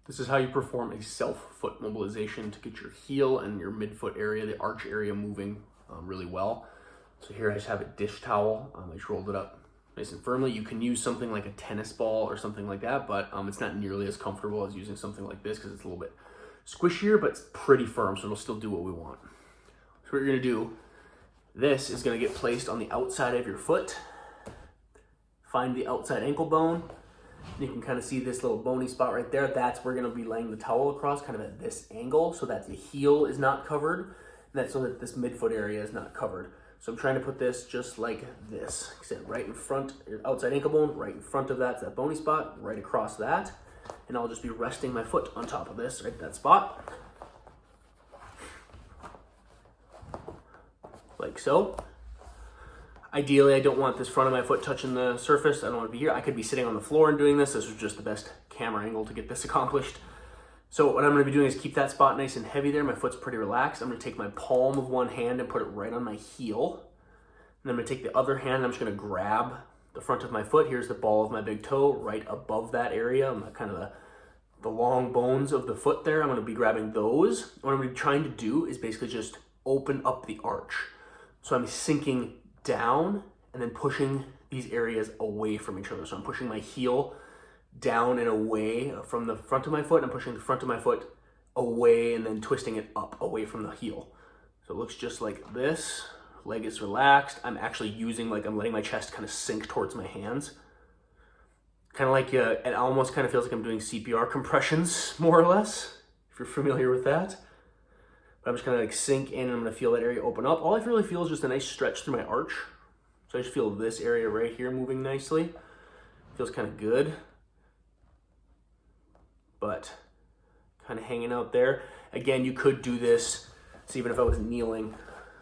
This is how you perform a self-foot mobilization to get your heel and your midfoot area, the arch area, moving really well. So here I just have a dish towel. I just rolled it up nice and firmly. You can use something like a tennis ball or something like that, but it's not nearly as comfortable as using something like this because it's a little bit squishier, but it's pretty firm, so it'll still do what we want. So what you're gonna do, this is gonna get placed on the outside of your foot. Find the outside ankle bone. You can kind of see this little bony spot right there. That's where we're gonna be laying the towel across, kind of at this angle, so that the heel is not covered, and that's so that this midfoot area is not covered. So I'm trying to put this just like this. Sit right in front, your outside ankle bone, right in front of that bony spot, right across that. And I'll just be resting my foot on top of this, right at that spot. Like so. Ideally, I don't want this front of my foot touching the surface. I don't want to be here. I could be sitting on the floor and doing this. This was just the best camera angle to get this accomplished. So what I'm going to be doing is keep that spot nice and heavy there. My foot's pretty relaxed. I'm going to take my palm of one hand and put it right on my heel. And I'm going to take the other hand and I'm just going to grab the front of my foot. Here's the ball of my big toe right above that area. I'm kind of the long bones of the foot there. I'm going to be grabbing those. What I'm going to be trying to do is basically just open up the arch. So I'm sinking down and then pushing these areas away from each other. So I'm pushing my heel down and away from the front of my foot. I'm pushing the front of my foot away and then twisting it up away from the heel. So it looks just like this. Leg is relaxed. I'm actually using, I'm letting my chest kind of sink towards my hands. Kind of like, it almost kind of feels like I'm doing CPR compressions, more or less, if you're familiar with that. But I'm just gonna sink in and I'm gonna feel that area open up. All I really feel is just a nice stretch through my arch. So I just feel this area right here moving nicely. Feels kind of good. But kind of hanging out there. Again, you could do this, so even if I was kneeling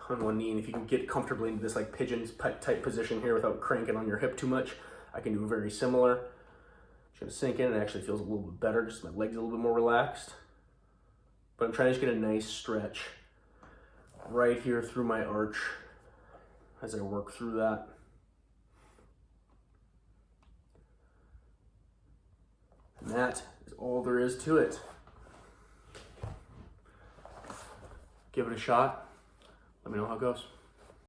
on one knee, and if you can get comfortably into this pigeon type position here without cranking on your hip too much, I can do very similar. Just gonna sink in, it actually feels a little bit better, just my legs a little bit more relaxed. But I'm trying to just get a nice stretch right here through my arch as I work through that. And that is all there is to it. Give it a shot. Let me know how it goes.